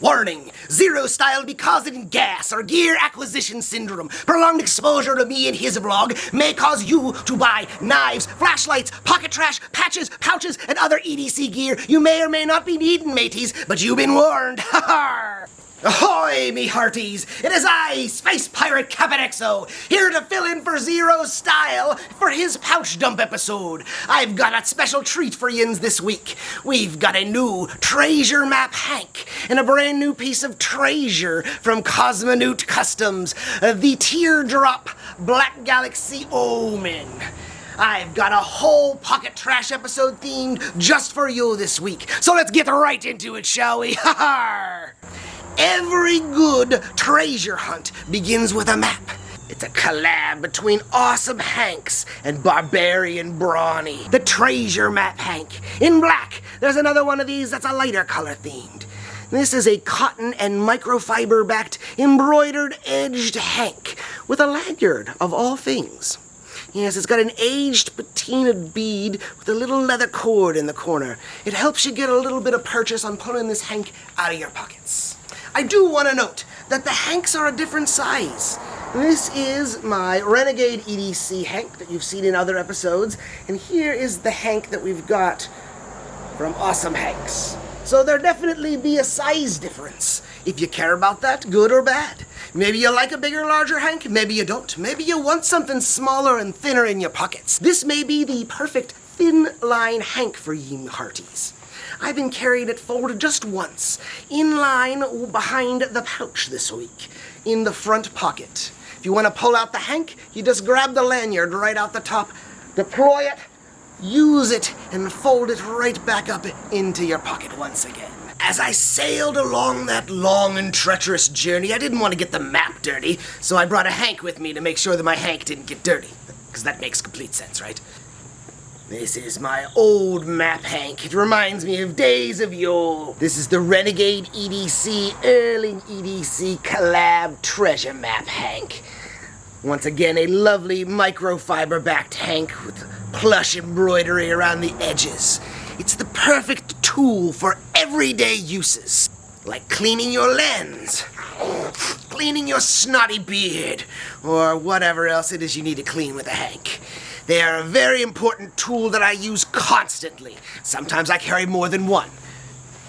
Warning! Zero style be causing G.A.S, or gear acquisition syndrome. Prolonged exposure to me and his vlog may cause you to buy knives, flashlights, pocket trash, patches, pouches, and other EDC gear you may or may not be needing, mateys, but you've been warned. Ha ha! Ahoy, me hearties! It is I, Space Pirate xero, here to fill in for Zero Style for his pouch dump episode. I've got a special treat for yins this week. We've got a new treasure map Hank and a brand new piece of treasure from Cosmonewt Customs, the Teardrop Black Galaxy Omen. I've got a whole pocket trash episode themed just for you this week. So let's get right into it, shall we? Ha ha! Every good treasure hunt begins with a map. It's a collab between awesome Hanks and barbarian Brawny. The treasure map Hank. In black, there's another one of these that's a lighter color themed. This is a cotton and microfiber backed embroidered edged Hank with a lanyard of all things. Yes, it's got an aged patinaed bead with a little leather cord in the corner. It helps you get a little bit of purchase on pulling this Hank out of your pockets. I do want to note that the Hanks are a different size. This is my Renegade EDC Hank that you've seen in other episodes, and here is the Hank that we've got from Awesome Hanks. So there'll definitely be a size difference. If you care about that, good or bad. Maybe you like a bigger, larger Hank, maybe you don't. Maybe you want something smaller and thinner in your pockets. This may be the perfect thin line Hank for ye hearties. I've been carrying it forward just once, in line behind the pouch this week, in the front pocket. If you want to pull out the Hank, you just grab the lanyard right out the top, deploy it, use it, and fold it right back up into your pocket once again. As I sailed along that long and treacherous journey, I didn't want to get the map dirty, so I brought a Hank with me to make sure that my Hank didn't get dirty. Because that makes complete sense, right? This is my old map Hank. It reminds me of days of yore. This is the Renegade EDC, Erling EDC collab treasure map Hank. Once again, a lovely microfiber-backed Hank with plush embroidery around the edges. It's the perfect tool for everyday uses, like cleaning your lens, cleaning your snotty beard, or whatever else it is you need to clean with a Hank. They are a very important tool that I use constantly. Sometimes I carry more than one.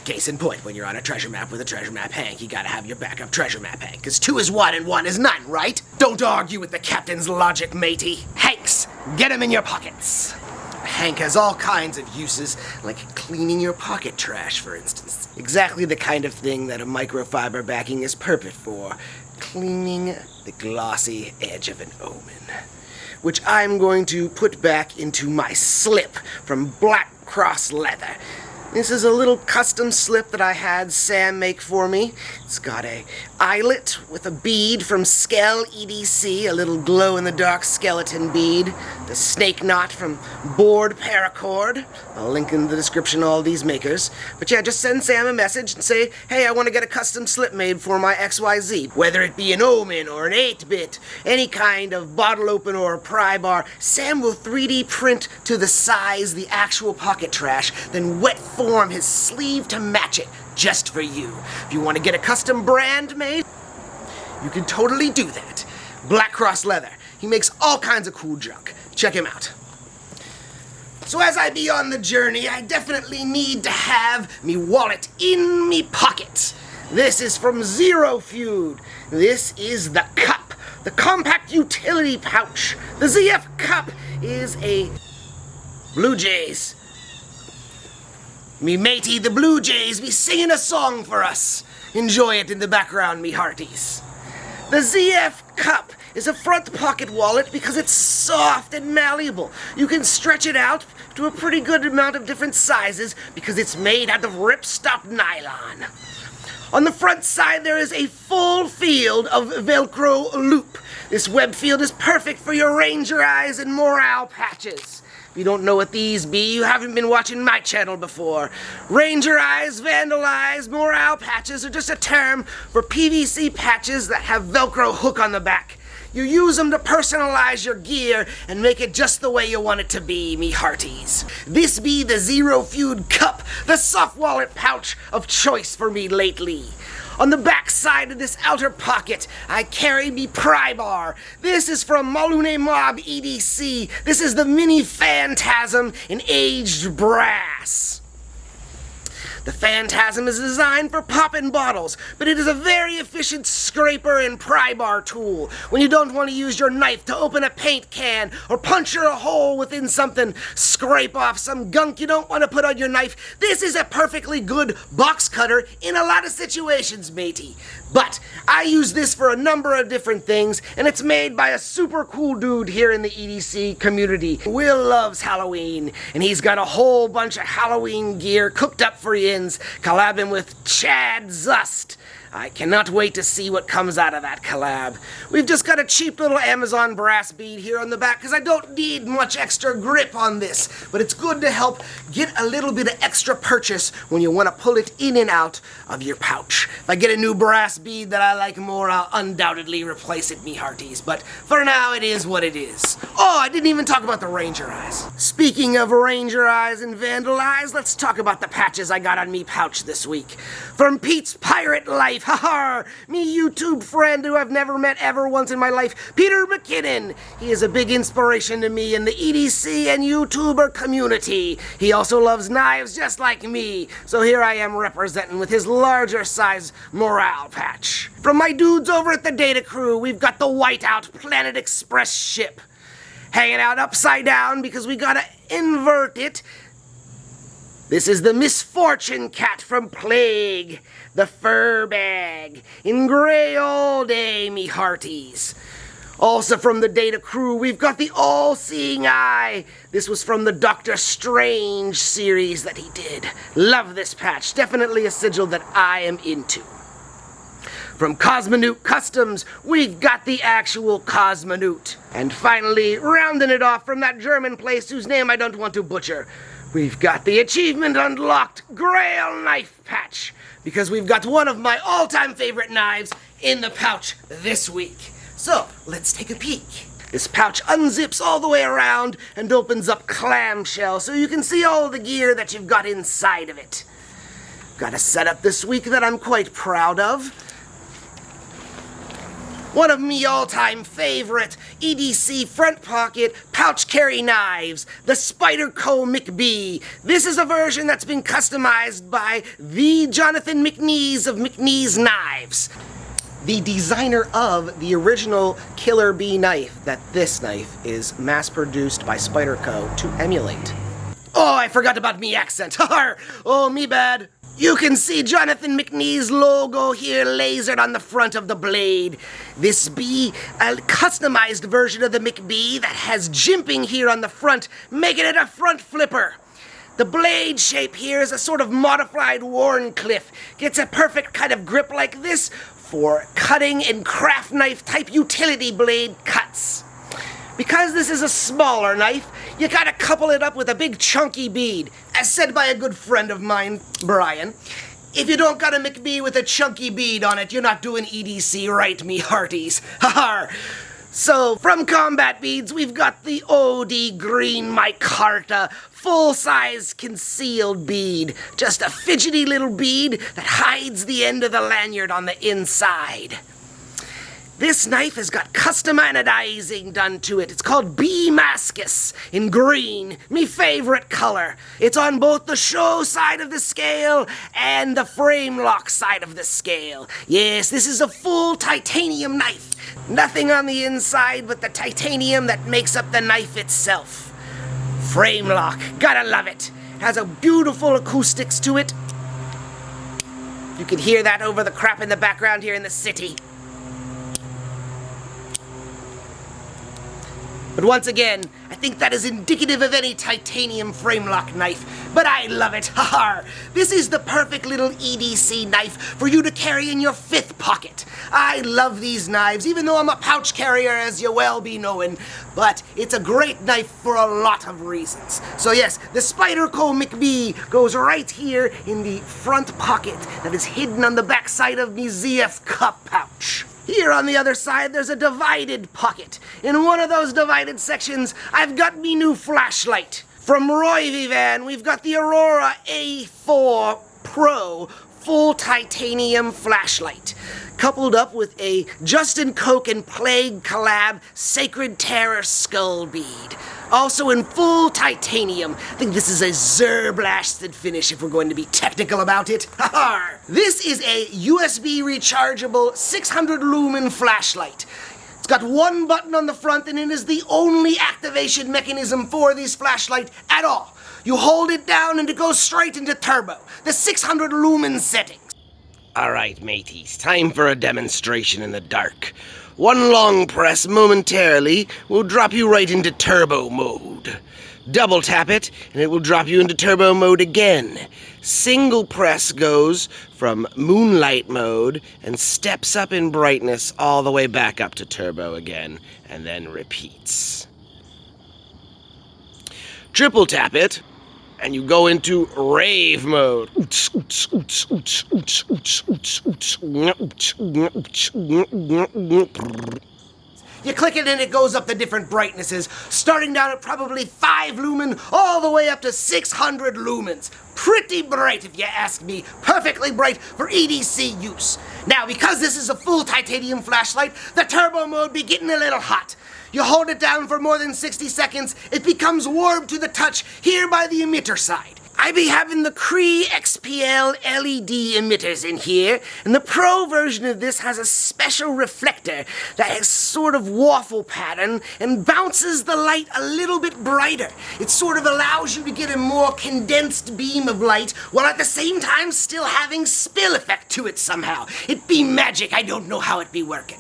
Case in point, when you're on a treasure map with a treasure map Hank, you gotta have your backup treasure map Hank, because 2 is 1 and 1 is none, right? Don't argue with the captain's logic, matey. Hanks, get 'em in your pockets. Hank has all kinds of uses, like cleaning your pocket trash, for instance. Exactly the kind of thing that a microfiber backing is perfect for. Cleaning the glossy edge of an omen, which I'm going to put back into my slip from Black Cross Leather. This is a little custom slip that I had Sam make for me. It's got a eyelet with a bead from Skall EDC, a little glow-in-the-dark skeleton bead. The snake knot from Board Paracord. I'll link in the description all these makers. But yeah, just send Sam a message and say, hey, I want to get a custom slip made for my XYZ. Whether it be an omen or an 8-bit, any kind of bottle opener or a pry bar, Sam will 3D print to the size the actual pocket trash, then wet form his sleeve to match it, just for you. If you want to get a custom brand made, you can totally do that. Black Cross Leather. He makes all kinds of cool junk. Check him out. So as I be on the journey, I definitely need to have me wallet in me pocket. This is from Zerofeud. This is the cup, the compact utility pouch. The zfcup is a Blue Jays. Me matey, the Blue Jays, be singing a song for us. Enjoy it in the background, me hearties. The zfcup is a front pocket wallet because it's soft and malleable. You can stretch it out to a pretty good amount of different sizes because it's made out of ripstop nylon. On the front side, there is a full field of Velcro loop. This web field is perfect for your ranger eyes and morale patches. If you don't know what these be, you haven't been watching my channel before. Ranger eyes, vandal eyes, morale patches are just a term for PVC patches that have Velcro hook on the back. You use them to personalize your gear and make it just the way you want it to be, me hearties. This be the zerofeud cup, the soft wallet pouch of choice for me lately. On the back side of this outer pocket, I carry me pry bar. This is from mailinimob EDC. This is the mini phantasm in aged brass. The phantasm is designed for popping bottles, but it is a very efficient scraper and pry bar tool. When you don't want to use your knife to open a paint can or puncture a hole within something, scrape off some gunk you don't want to put on your knife, this is a perfectly good box cutter in a lot of situations, matey. But I use this for a number of different things, and it's made by a super cool dude here in the EDC community. Will loves Halloween, and he's got a whole bunch of Halloween gear cooked up for yins, collabing with Chad Zust. I cannot wait to see what comes out of that collab. We've just got a cheap little Amazon brass bead here on the back because I don't need much extra grip on this, but it's good to help get a little bit of extra purchase when you want to pull it in and out of your pouch. If I get a new brass bead that I like more, I'll undoubtedly replace it, me hearties, but for now it is what it is. Oh, I didn't even talk about the Ranger Eyes. Speaking of Ranger Eyes and Vandal Eyes, let's talk about the patches I got on me pouch this week. From Pete's Pirate Life, haha, me YouTube friend who I've never met ever once in my life, Peter McKinnon. He is a big inspiration to me in the EDC and YouTuber community. He also loves knives just like me, so here I am representing with his larger size morale patch. From my dudes over at the Data Crew, we've got the Whiteout Planet Express ship. Hanging out upside down because we gotta invert it. This is the Misfortune Cat from Plague, the fur bag, in gray all day, me hearties. Also from the Data Crew, we've got the All-Seeing Eye. This was from the Doctor Strange series that he did. Love this patch, definitely a sigil that I am into. From Cosmonewt Customs, we've got the actual cosmonewt. And finally, rounding it off from that German place whose name I don't want to butcher, we've got the Achievement Unlocked Grail Knife Patch, because we've got one of my all-time favorite knives in the pouch this week. So, let's take a peek. This pouch unzips all the way around and opens up clamshell so you can see all the gear that you've got inside of it. Got a setup this week that I'm quite proud of. One of me all-time favorite EDC front pocket pouch carry knives, the Spyderco mcbee. This is a version that's been customized by the Jonathan mcnees of mcnees Knives, the designer of the original Killer Bee knife that this knife is mass-produced by Spyderco to emulate. Oh, I forgot about me accent. Oh, me bad. You can see Jonathan mcnees' logo here lasered on the front of the blade. This be a customized version of the mcbee that has jimping here on the front, making it a front flipper. The blade shape here is a sort of modified Warncliffe. Gets a perfect kind of grip like this for cutting and craft knife type utility blade cuts. Because this is a smaller knife, you gotta couple it up with a big chunky bead. As said by a good friend of mine, Brian, if you don't got a mcbee with a chunky bead on it, you're not doing EDC right, me hearties. Ha-ha! So, from Combat Beads, we've got the OD Green Micarta full-size concealed bead. Just a fidgety little bead that hides the end of the lanyard on the inside. This knife has got custom anodizing done to it. It's called Damascus in green, me favorite color. It's on both the show side of the scale and the frame lock side of the scale. Yes, this is a full titanium knife. Nothing on the inside but the titanium that makes up the knife itself. Frame lock, gotta love it. Has a beautiful acoustics to it. You can hear that over the crap in the background here in the city. But once again, I think that is indicative of any titanium frame lock knife. But I love it, haha! This is the perfect little EDC knife for you to carry in your fifth pocket. I love these knives, even though I'm a pouch carrier, as you well be knowing. But it's a great knife for a lot of reasons. So yes, the Spyderco mcbee goes right here in the front pocket that is hidden on the back side of me zfcup pouch. Here on the other side, there's a divided pocket. In one of those divided sections, I've got me new flashlight. From Rovyvan, we've got the Aurora A4 Pro full titanium flashlight, coupled up with a Justin Coke and Plague collab Sacred Terror skull bead. Also in full titanium. I think this is a blasted finish if we're going to be technical about it. This is a USB rechargeable 600 lumen flashlight. It's got one button on the front and it is the only activation mechanism for this flashlight at all. You hold it down and it goes straight into turbo, the 600 lumen settings. Alright, mateys, time for a demonstration in the dark. One long press momentarily will drop you right into turbo mode. Double tap it and it will drop you into turbo mode again. Single press goes from moonlight mode and steps up in brightness all the way back up to turbo again, and then repeats. Triple tap it and you go into rave mode. You click it and it goes up to different brightnesses, starting down at probably 5 lumen, all the way up to 600 lumens. Pretty bright if you ask me, perfectly bright for EDC use. Now, because this is a full titanium flashlight, the turbo mode be getting a little hot. You hold it down for more than 60 seconds, it becomes warm to the touch here by the emitter side. I be having the Cree XPL LED emitters in here, and the Pro version of this has a special reflector that has sort of waffle pattern and bounces the light a little bit brighter. It sort of allows you to get a more condensed beam of light while at the same time still having spill effect to it somehow. It be magic, I don't know how it be working.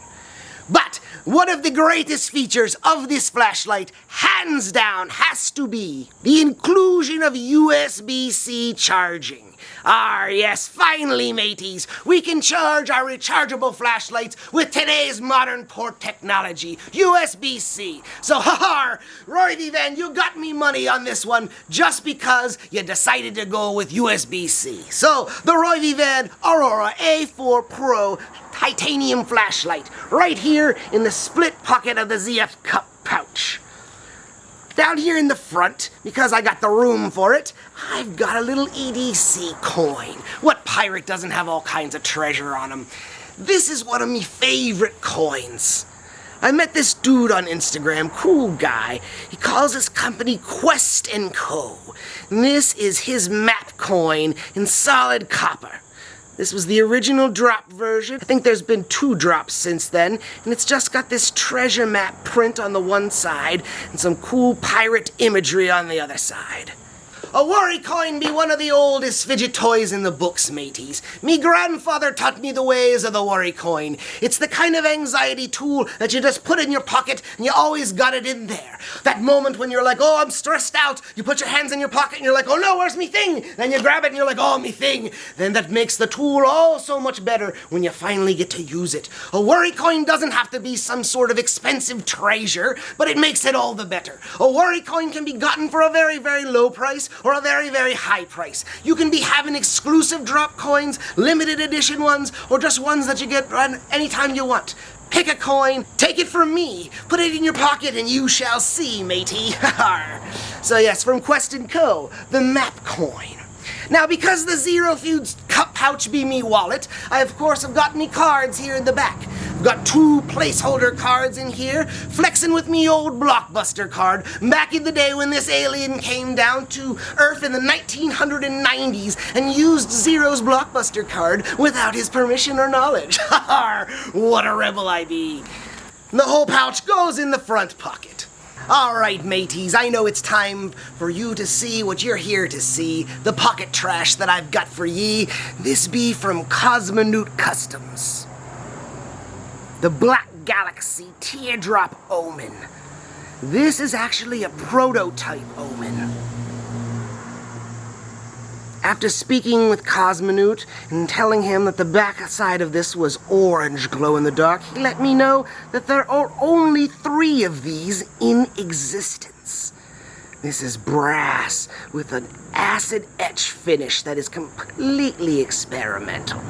But one of the greatest features of this flashlight, hands down, has to be the inclusion of USB-C charging. Yes, finally, mateys, we can charge our rechargeable flashlights with today's modern port technology, USB-C. So, Rovyvan, you got me money on this one just because you decided to go with USB-C. So, the Rovyvan Aurora A4 Pro titanium flashlight, right here in the split pocket of the zfcup pouch. Down here in the front, because I got the room for it, I've got a little EDC coin. What pirate doesn't have all kinds of treasure on him? This is one of me favorite coins. I met this dude on Instagram, cool guy. He calls his company quest&co. And this is his map coin in solid copper. This was the original drop version. I think there's been 2 drops since then, and it's just got this treasure map print on the one side and some cool pirate imagery on the other side. A worry coin be one of the oldest fidget toys in the books, mateys. Me grandfather taught me the ways of the worry coin. It's the kind of anxiety tool that you just put in your pocket and you always got it in there. That moment when you're like, oh, I'm stressed out, you put your hands in your pocket and you're like, oh no, where's me thing? Then you grab it and you're like, oh, me thing. Then that makes the tool all so much better when you finally get to use it. A worry coin doesn't have to be some sort of expensive treasure, but it makes it all the better. A worry coin can be gotten for a very, very low price or a very, very high price. You can be having exclusive drop coins, limited edition ones, or just ones that you get anytime you want. Pick a coin, take it from me, put it in your pocket, and you shall see, matey. So yes, from Quest&Co, the map coin. Now, because the zerofeud's cup pouch be me wallet, I of course have got me cards here in the back. I've got 2 placeholder cards in here, flexing with me old Blockbuster card, back in the day when this alien came down to Earth in the 1990s and used Zero's Blockbuster card without his permission or knowledge. What a rebel I be. The whole pouch goes in the front pocket. Alright, mateys, I know it's time for you to see what you're here to see, the pocket trash that I've got for ye. This be from Cosmonewt Customs. The Black Galaxy Teardrop Omen. This is actually a prototype omen. After speaking with Cosmonewt and telling him that the back side of this was orange glow-in-the-dark, he let me know that there are only 3 of these in existence. This is brass with an acid-etch finish that is completely experimental.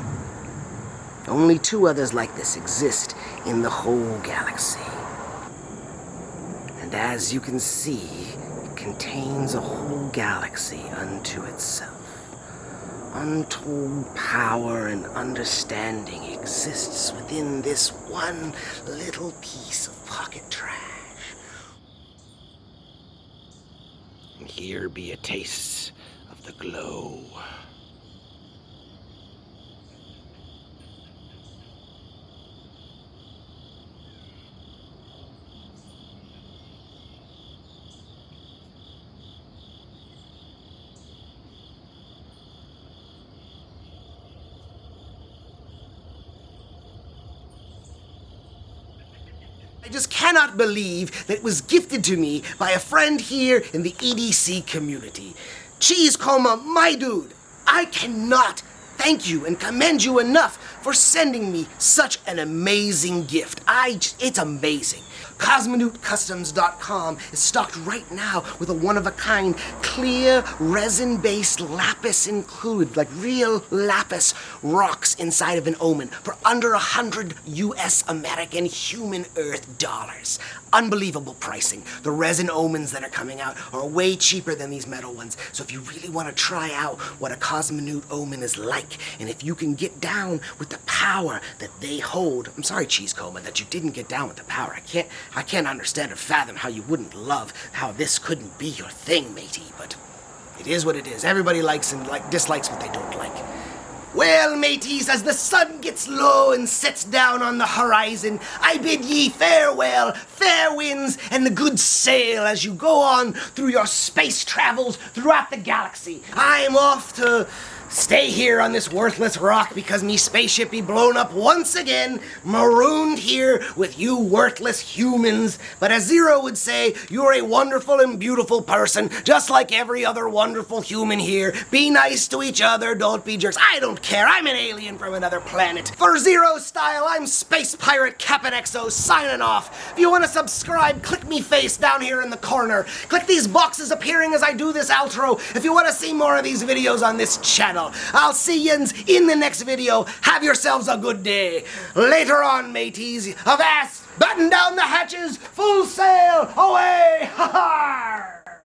Only 2 others like this exist in the whole galaxy. And as you can see, it contains a whole galaxy unto itself. Untold power and understanding exists within this one little piece of pocket trash. And here be a taste of the glow. I just cannot believe that it was gifted to me by a friend here in the EDC community. Cheesecoma, my dude, I cannot thank you and commend you enough for sending me such an amazing gift. It's amazing. cosmonewtcustoms.com is stocked right now with a one-of-a-kind clear resin-based lapis included, like real lapis rocks inside of an ohmen for under $100 US American human Earth dollars. Unbelievable pricing. The resin omens that are coming out are way cheaper than these metal ones. So if you really want to try out what a cosmonewt omen is like, and if you can get down with the power that they hold, I'm sorry, Cheesecoma, that you didn't get down with the power. I can't understand or fathom how you wouldn't love how this couldn't be your thing, matey, but it is what it is. Everybody likes and dislikes what they don't like. Well, mateys, as the sun gets low and sets down on the horizon, I bid ye farewell, fair winds, and the good sail as you go on through your space travels throughout the galaxy. I am off to stay here on this worthless rock because me spaceship be blown up once again, marooned here with you worthless humans. But as Xero would say, you're a wonderful and beautiful person, just like every other wonderful human here. Be nice to each other, don't be jerks. I don't care, I'm an alien from another planet. For Xero style, I'm Space Pirate Captain XO signing off. If you want to subscribe, click me face down here in the corner. Click these boxes appearing as I do this outro if you want to see more of these videos on this channel. I'll see yins in the next video. Have yourselves a good day. Later on, mateys. Avast! Batten down the hatches! Full sail! Away! Ha ha!